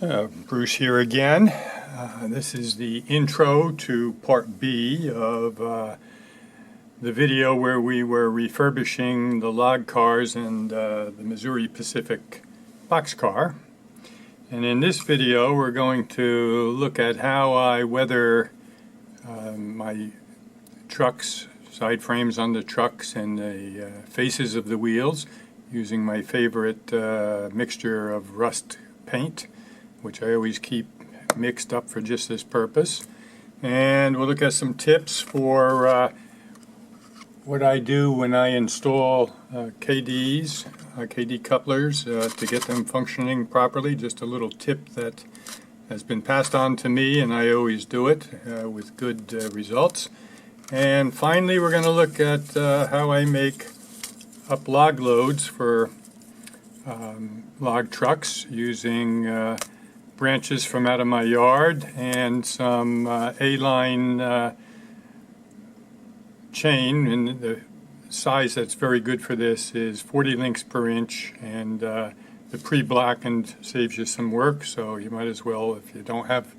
Bruce here again. This is the intro to part B of the video where we were refurbishing the log cars and the Missouri Pacific boxcar. And in this video we're going to look at how I weather my trucks, side frames on the trucks and the faces of the wheels using my favorite mixture of rust paint, which I always keep mixed up for just this purpose. And we'll look at some tips for what I do when I install Kadees, Kadee couplers, to get them functioning properly. Just a little tip that has been passed on to me, and I always do it with good results. And finally, we're going to look at how I make up log loads for log trucks using branches from out of my yard and some A-line chain, and the size that's very good for this is 40 links per inch, and the pre-blackened saves you some work, so you might as well, if you don't have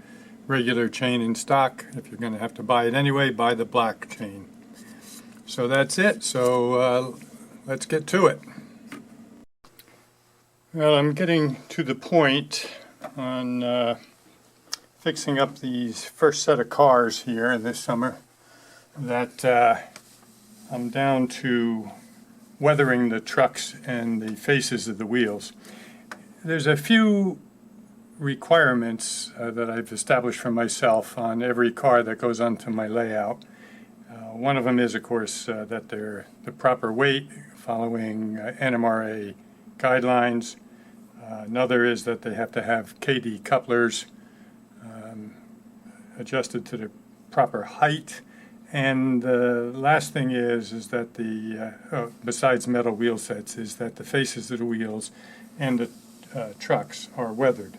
regular chain in stock, if you're going to have to buy it anyway, buy the black chain. So that's it. So let's get to it. Well, I'm getting to the point on fixing up these first set of cars here this summer that I'm down to weathering the trucks and the faces of the wheels. There's a few requirements that I've established for myself on every car that goes onto my layout. One of them is, of course, that they're the proper weight following NMRA guidelines. Another is that they have to have Kadee couplers adjusted to the proper height. And the last thing is that the, besides metal wheel sets, is that the faces of the wheels and the trucks are weathered.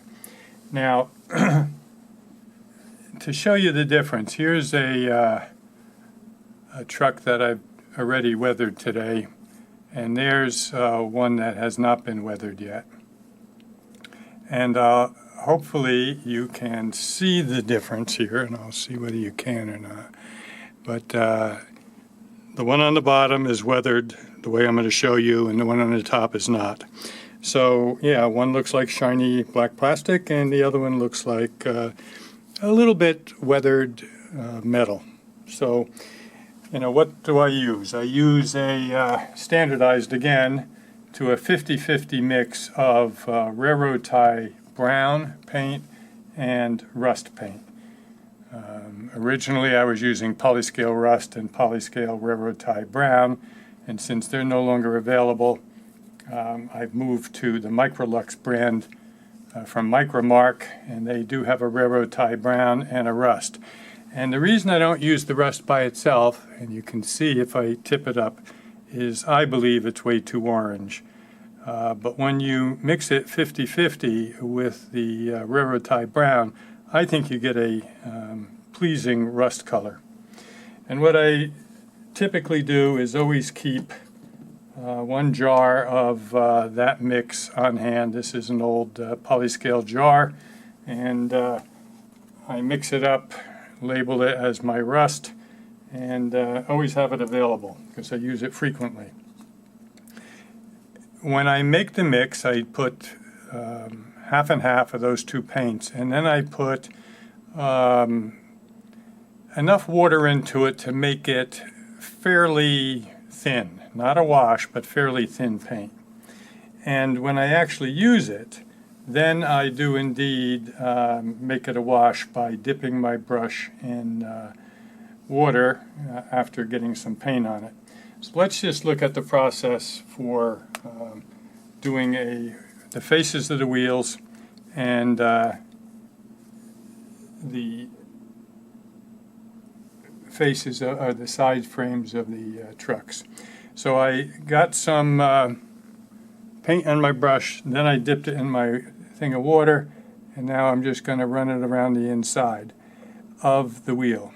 Now, to show you the difference, here's a truck that I've already weathered today, and there's one that has not been weathered yet. And hopefully you can see the difference here, and I'll see whether you can or not. But the one on the bottom is weathered the way I'm going to show you, and the one on the top is not. So yeah, one looks like shiny black plastic, and the other one looks like a little bit weathered metal. So, you know, what do I use? I use a standardized, again, to a 50-50 mix of railroad tie brown paint and rust paint. Originally I was using polyscale rust and polyscale railroad tie brown, and since they're no longer available, I've moved to the Microlux brand from Micromark, and they do have a railroad tie brown and a rust. And the reason I don't use the rust by itself, and you can see if I tip it up, is I believe it's way too orange. But when you mix it 50-50 with the railroad tie brown, I think you get a pleasing rust color. And what I typically do is always keep one jar of that mix on hand. This is an old polyscale jar, and I mix it up, label it as my rust, and always have it available because I use it frequently. When I make the mix, I put half and half of those two paints, and then I put enough water into it to make it fairly thin. Not a wash, but fairly thin paint. And when I actually use it, then I do indeed make it a wash by dipping my brush in water after getting some paint on it. So let's just look at the process for doing the faces of the wheels and the faces are the side frames of the trucks. So I got some paint on my brush, then I dipped it in my thing of water, and now I'm just going to run it around the inside of the wheel.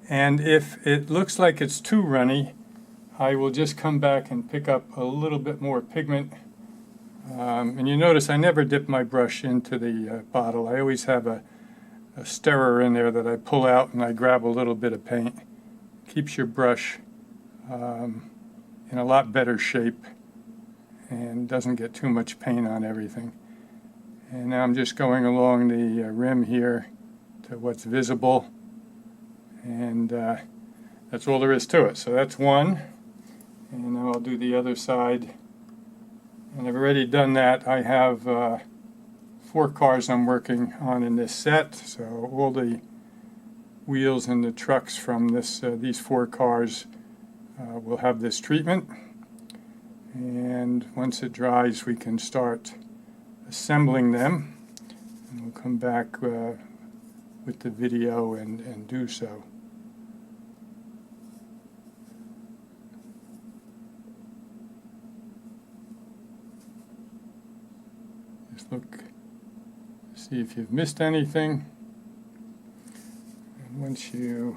And if it looks like it's too runny, I will just come back and pick up a little bit more pigment And you notice I never dip my brush into the bottle. I always have a stirrer in there that I pull out and I grab a little bit of paint. Keeps your brush in a lot better shape and doesn't get too much paint on everything. And now I'm just going along the rim here to what's visible, and that's all there is to it. So that's one, and now I'll do the other side. And I've already done that. I have 4 cars I'm working on in this set, so all the wheels and the trucks from these 4 cars will have this treatment. And once it dries, we can start assembling them, and we'll come back with the video and do so. Just look, see if you've missed anything, and once you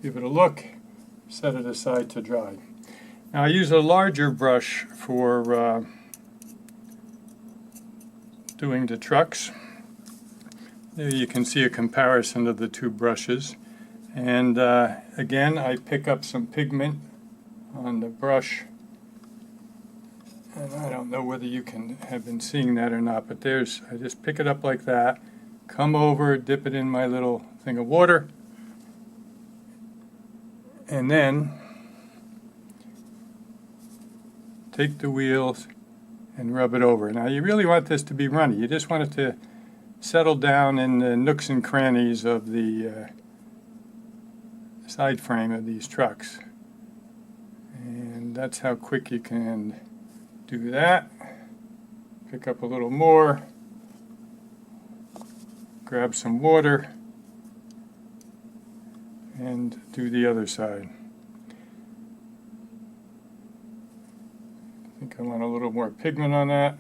give it a look, set it aside to dry. Now I use a larger brush for doing the trucks. There you can see a comparison of the 2 brushes, and again I pick up some pigment on the brush, and I don't know whether you can have been seeing that or not, but I just pick it up like that, come over, dip it in my little thing of water, and then take the wheels and rub it over. Now you really want this to be runny. You just want it to settle down in the nooks and crannies of the side frame of these trucks. And that's how quick you can do that. Pick up a little more, grab some water, and do the other side. I think I want a little more pigment on that.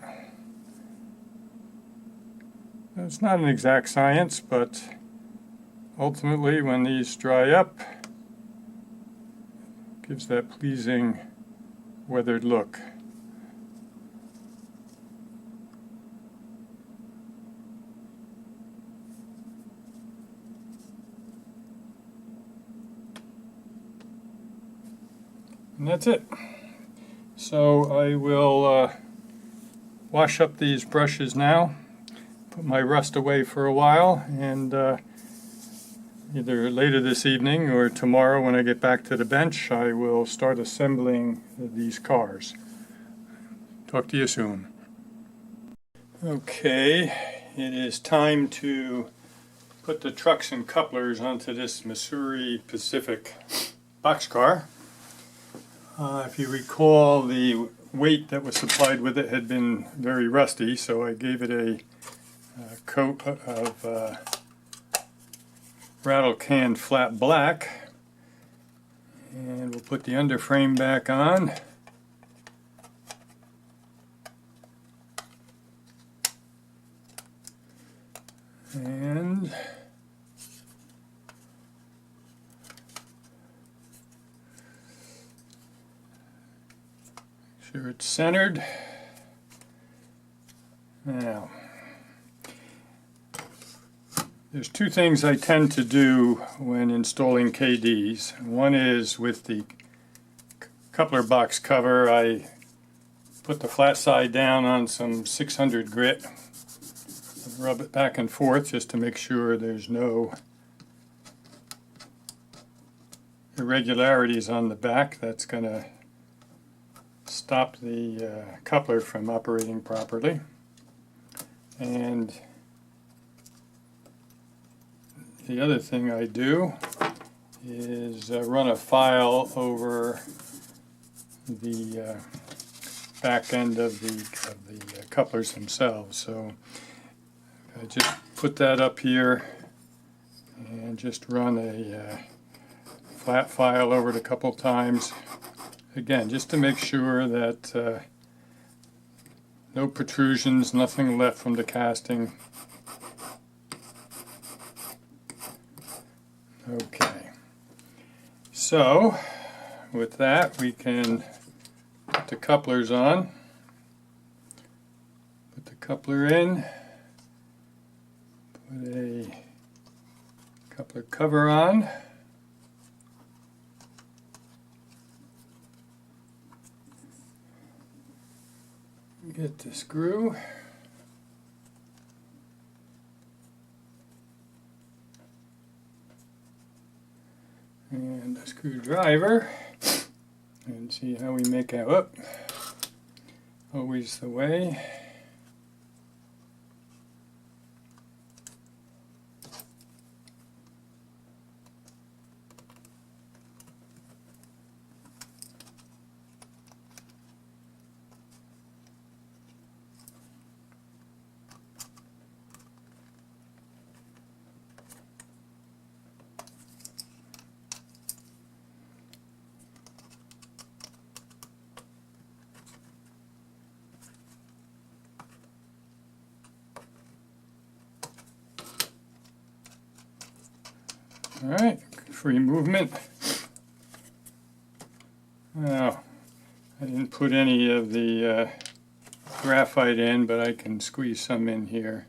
It's not an exact science, but ultimately when these dry up, it gives that pleasing weathered look. And that's it. So I will wash up these brushes now, put my rust away for a while, and either later this evening or tomorrow when I get back to the bench, I will start assembling these cars. Talk to you soon. Okay, it is time to put the trucks and couplers onto this Missouri Pacific boxcar. If you recall, the weight that was supplied with it had been very rusty, so I gave it a coat of rattle can flat black, and we'll put the underframe back on. And sure it's centered. Now, there's 2 things I tend to do when installing Kadees. One is with the coupler box cover, I put the flat side down on some 600 grit, rub it back and forth just to make sure there's no irregularities on the back. That's going to stop the coupler from operating properly. And the other thing I do is run a file over the back end of the couplers themselves. So I just put that up here and just run a flat file over it a couple times. Again, just to make sure that no protrusions, nothing left from the casting. Okay, so with that we can put the couplers on. coupler in, put a coupler cover on, get the screw, and a screwdriver, and see how we make out. Oh, always the way. All right, free movement. Now, I didn't put any of the graphite in, but I can squeeze some in here.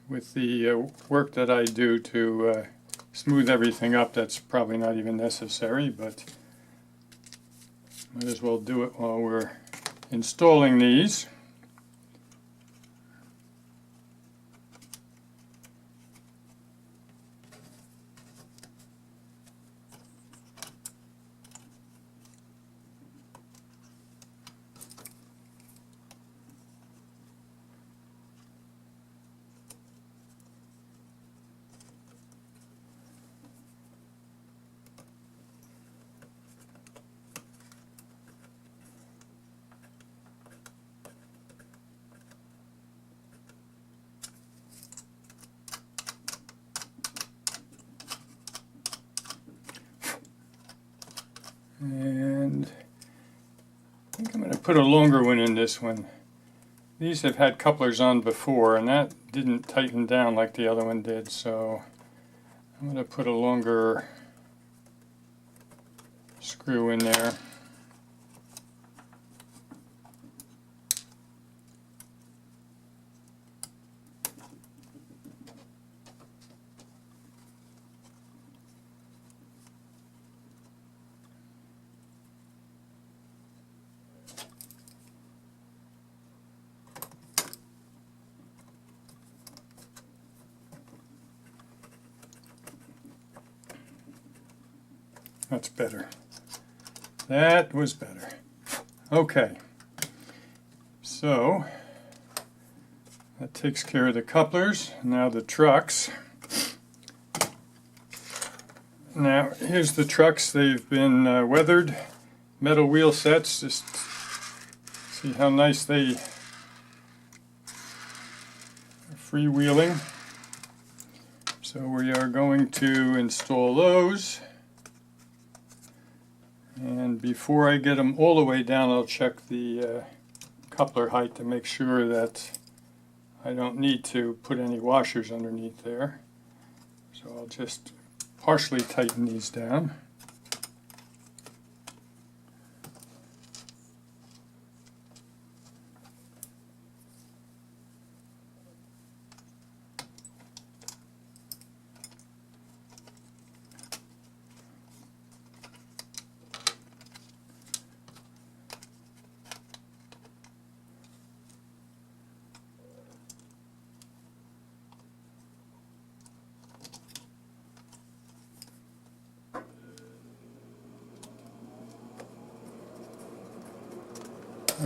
With the work that I do to smooth everything up, that's probably not even necessary, but might as well do it while we're installing these. And I think I'm going to put a longer one in this one. These have had couplers on before, and that didn't tighten down like the other one did, so I'm going to put a longer screw in there. That's better. That was better. Okay. So that takes care of the couplers. Now the trucks. Now here's the trucks. They've been weathered. Metal wheel sets. Just see how nice they are freewheeling. So we are going to install those. And before I get them all the way down, I'll check the coupler height to make sure that I don't need to put any washers underneath there. So I'll just partially tighten these down.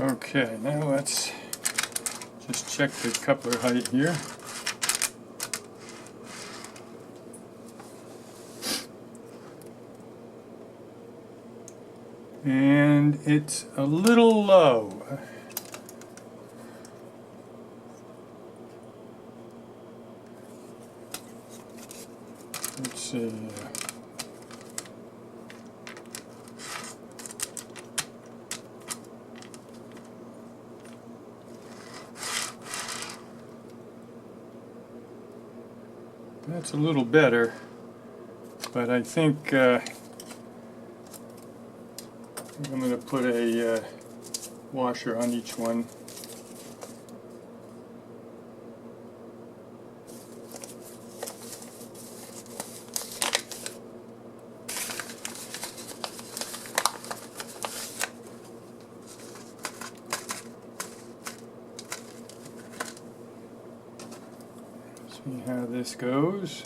Okay, now let's just check the coupler height here. And it's a little low. Let's see. That's a little better, but I think I'm going to put a washer on each one. see how this goes.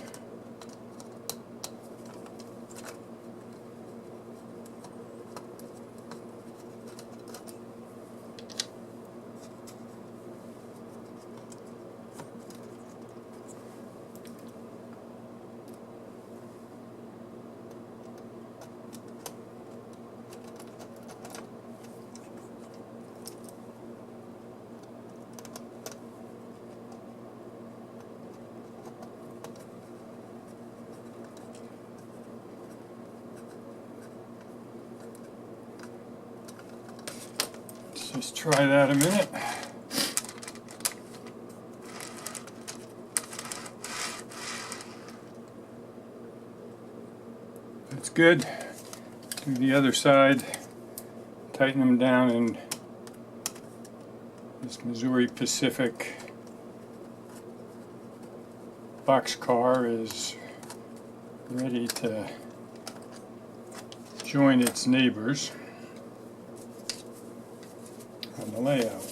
Just try that a minute. That's good. Do the other side. Tighten them down, and this Missouri Pacific boxcar is ready to join its neighbors on the layout.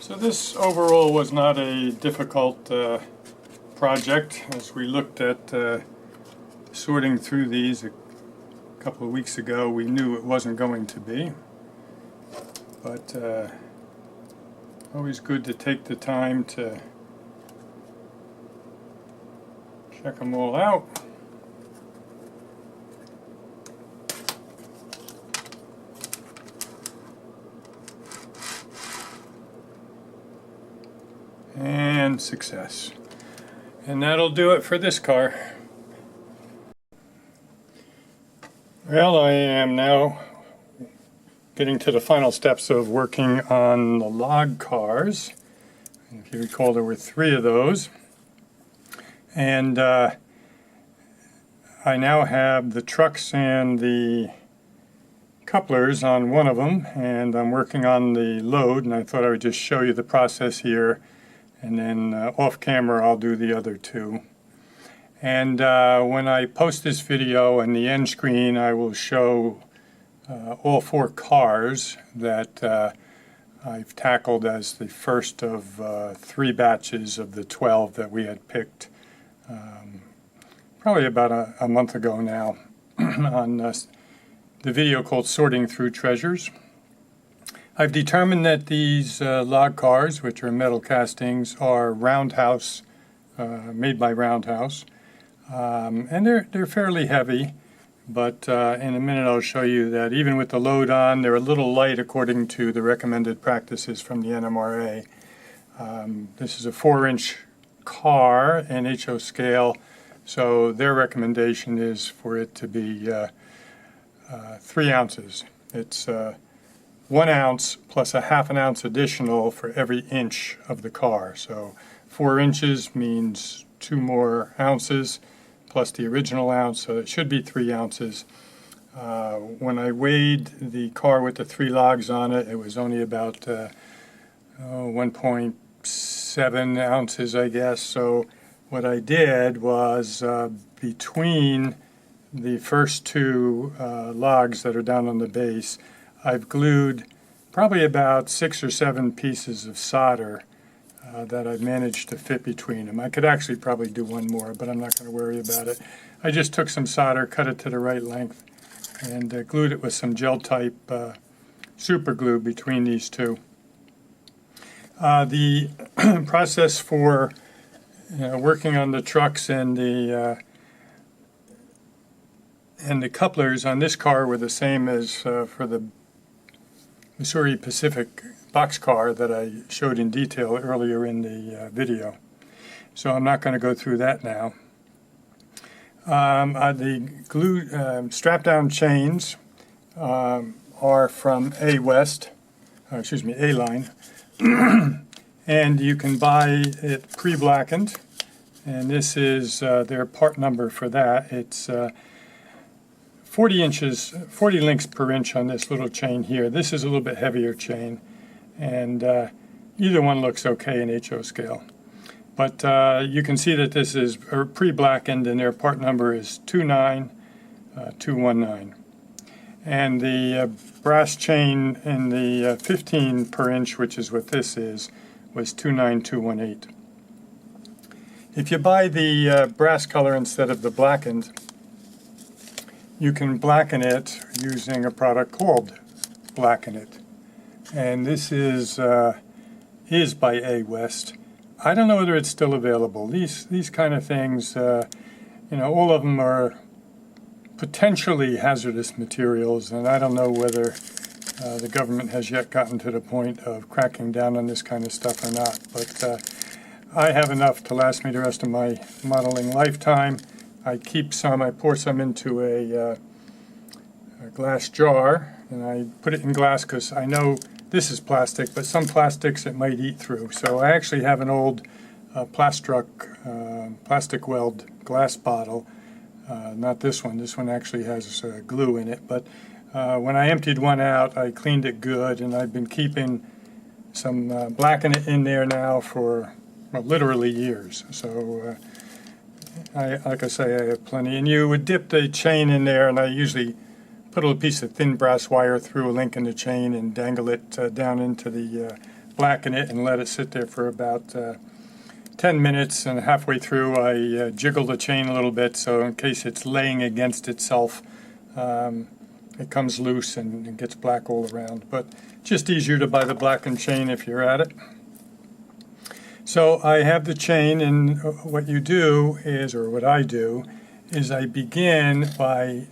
So this overall was not a difficult project. As we looked at sorting through these a couple of weeks ago, we knew it wasn't going to be, but always good to take the time to check them all out. And success. And that'll do it for this car. Well, I am now getting to the final steps of working on the log cars. If you recall, there were 3 of those. And I now have the trucks and the couplers on one of them, and I'm working on the load, and I thought I would just show you the process here, and then off camera I'll do the other 2. And when I post this video, in the end screen I will show all 4 cars that I've tackled as the first of 3 batches of the 12 that we had picked probably about a month ago now on the video called Sorting Through Treasures. I've determined that these log cars, which are metal castings, are Roundhouse, made by Roundhouse. And they're fairly heavy, but in a minute I'll show you that even with the load on, they're a little light according to the recommended practices from the NMRA. This is a 4-inch car, NHO scale, so their recommendation is for it to be 3 ounces. It's 1 ounce plus a ½ ounce additional for every inch of the car. So 4 inches means 2 more ounces plus the original ounce, so it should be 3 ounces. When I weighed the car with the 3 logs on it, it was only about 1.7 ounces, I guess. So what I did was between the first 2 logs that are down on the base, I've glued probably about 6 or 7 pieces of solder that I've managed to fit between them. I could actually probably do 1 more, but I'm not going to worry about it. I just took some solder, cut it to the right length, and glued it with some gel-type super glue between these 2. The process for working on the trucks and the couplers on this car were the same as for the Missouri Pacific boxcar that I showed in detail earlier in the video. So I'm not going to go through that now. The glue strap-down chains are from A-Line, and you can buy it pre-blackened, and this is their part number for that. It's 40 links per inch on this little chain here. This is a little bit heavier chain, and either one looks okay in HO scale. But you can see that this is pre-blackened, and their part number is 29219. And the brass chain in the 15 per inch, which is what this is, was 29218. If you buy the brass color instead of the blackened, you can blacken it using a product called BlackenIt. And this is by A West. I don't know whether it's still available. These kind of things, all of them are potentially hazardous materials, and I don't know whether the government has yet gotten to the point of cracking down on this kind of stuff or not. But I have enough to last me the rest of my modeling lifetime. I keep some, I pour some into a glass jar, and I put it in glass because I know this is plastic, but some plastics it might eat through. So I actually have an old plastic weld glass bottle. Not this one. This one actually has glue in it. But when I emptied one out, I cleaned it good, and I've been keeping some BlackenIt in there now for literally years. So like I say, I have plenty. And you would dip the chain in there, and I usually put a little piece of thin brass wire through a link in the chain and dangle it down into the BlackenIt and let it sit there for about 10 minutes. And halfway through, I jiggle the chain a little bit, so in case it's laying against itself, it comes loose and gets black all around. But just easier to buy the blackened chain if you're at it. So I have the chain, and what you do is, or what I do, is I begin by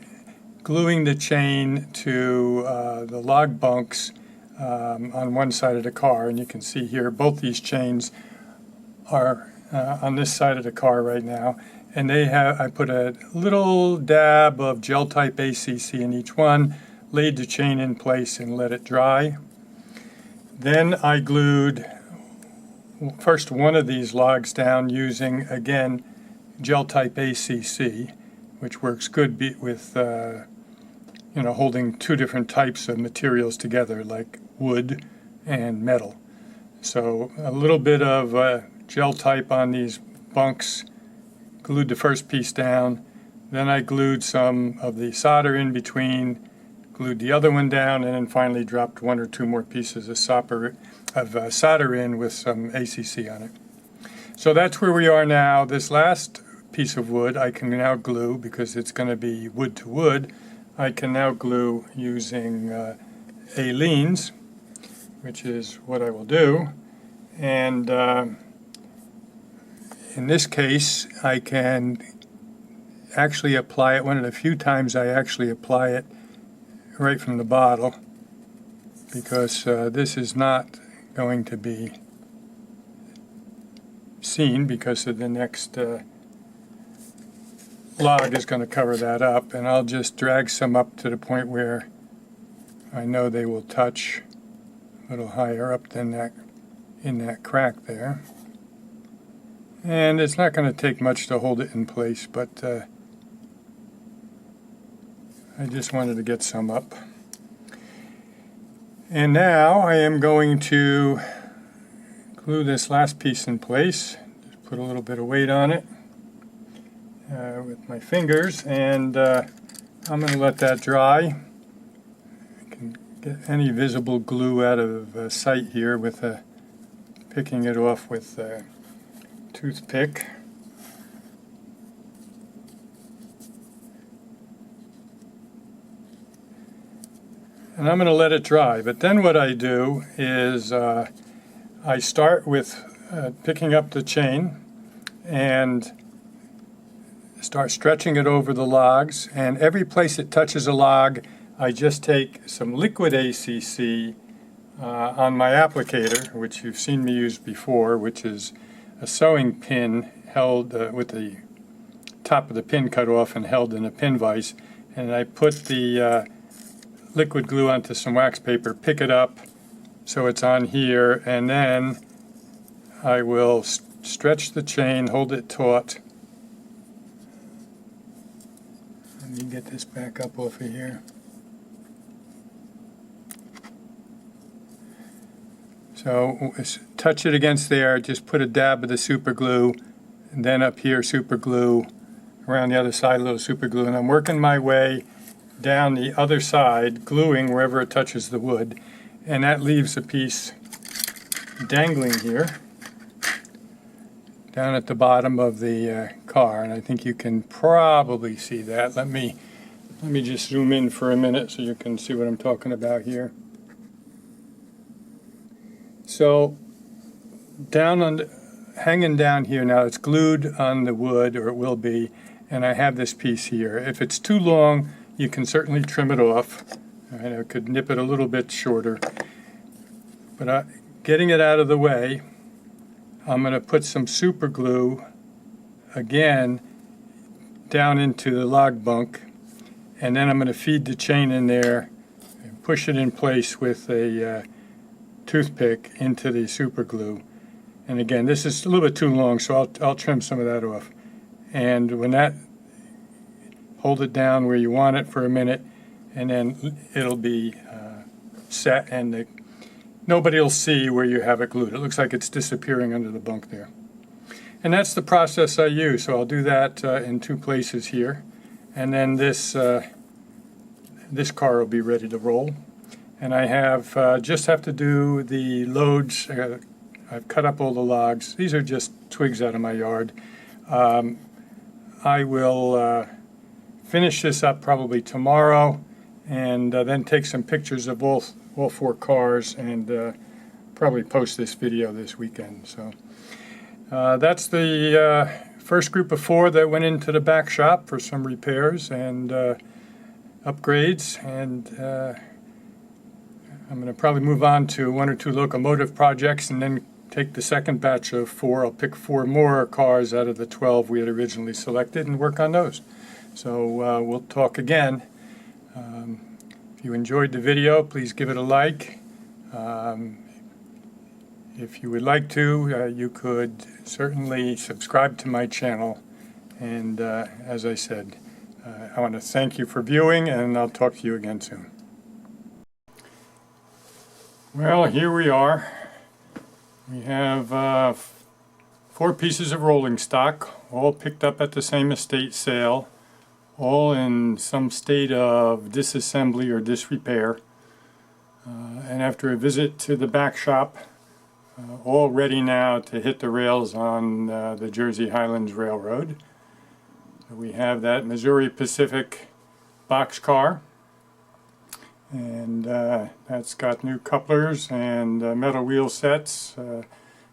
gluing the chain to the log bunks on one side of the car. And you can see here both these chains are on this side of the car right now. And I put a little dab of gel type ACC in each one, laid the chain in place and let it dry. Then I glued first one of these logs down using, again, gel type ACC, which works good with holding two different types of materials together, like wood and metal. So a little bit of gel type on these bunks, glued the first piece down, then I glued some of the solder in between, glued the other one down, and then finally dropped one or two more pieces of solder in with some ACC on it. So that's where we are now. This last piece of wood I can now glue, because it's going to be wood to wood. I can now glue using A-leans, which is what I will do. And in this case, I can actually apply it. One of the few times I actually apply it right from the bottle, because this is not going to be seen because of the next log is going to cover that up, and I'll just drag some up to the point where I know they will touch a little higher up than that in that crack there. And it's not going to take much to hold it in place, but I just wanted to get some up. And now I am going to glue this last piece in place. Just put a little bit of weight on it with my fingers, and I'm going to let that dry. I can get any visible glue out of sight here with picking it off with a toothpick. And I'm going to let it dry. But then what I do is I start with picking up the chain and start stretching it over the logs. And every place it touches a log, I just take some liquid ACC on my applicator, which you've seen me use before, which is a sewing pin held with the top of the pin cut off and held in a pin vise. And I put the liquid glue onto some wax paper, pick it up so it's on here, and then I will stretch the chain, hold it taut. Let me get this back up off of here. So touch it against there, just put a dab of the super glue, and then up here super glue, around the other side a little super glue, and I'm working my way down the other side, gluing wherever it touches the wood, and that leaves a piece dangling here. down at the bottom of the car, and I think you can probably see that. Let me just zoom in for a minute so you can see what I'm talking about here. So hanging down here now, it's glued on the wood, or it will be, and I have this piece here. If it's too long, you can certainly trim it off. I could nip it a little bit shorter, but getting it out of the way, I'm going to put some super glue again down into the log bunk, and then I'm going to feed the chain in there and push it in place with a toothpick into the super glue. And again, this is a little bit too long, so I'll trim some of that off. And when hold it down where you want it for a minute, and then it'll be set, and nobody will see where you have it glued. It looks like it's disappearing under the bunk there. And that's the process I use. So I'll do that in two places here. And then this car will be ready to roll. And I just have to do the loads. I've cut up all the logs. These are just twigs out of my yard. I will finish this up probably tomorrow, and then take some pictures of all four cars, and probably post this video this weekend. So that's the first group of 4 that went into the back shop for some repairs and upgrades, and I'm going to probably move on to 1 or 2 locomotive projects, and then take the second batch of 4. I'll pick 4 more cars out of the 12 we had originally selected and work on those. So we'll talk again. If you enjoyed the video, please give it a like. If you would like to, you could certainly subscribe to my channel. And as I said, I want to thank you for viewing, and I'll talk to you again soon. Well, here we are. We have 4 pieces of rolling stock, all picked up at the same estate sale, all in some state of disassembly or disrepair. And after a visit to the back shop, all ready now to hit the rails on the Jersey Highlands Railroad. So we have that Missouri Pacific boxcar, and that's got new couplers and metal wheel sets.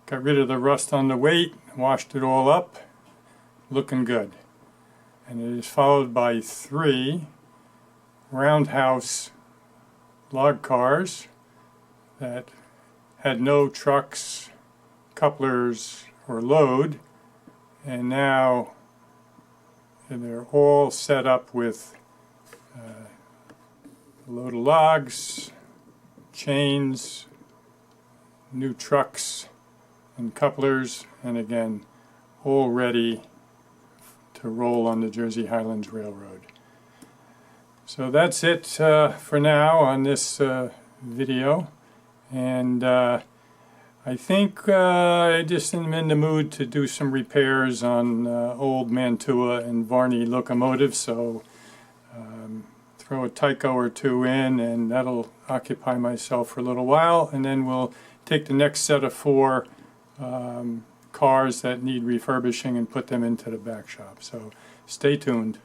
Got rid of the rust on the weight, washed it all up, looking good. And it is followed by 3 Roundhouse Log Cars that had no trucks, couplers, or load, and now they're all set up with a load of logs, chains, new trucks and couplers, and again, all ready to roll on the Jersey Highlands Railroad. So that's it for now on this video, and I think I just am in the mood to do some repairs on old Mantua and Varney locomotives, so throw a Tyco or 2 in, and that'll occupy myself for a little while, and then we'll take the next set of 4 cars that need refurbishing and put them into the back shop. So stay tuned.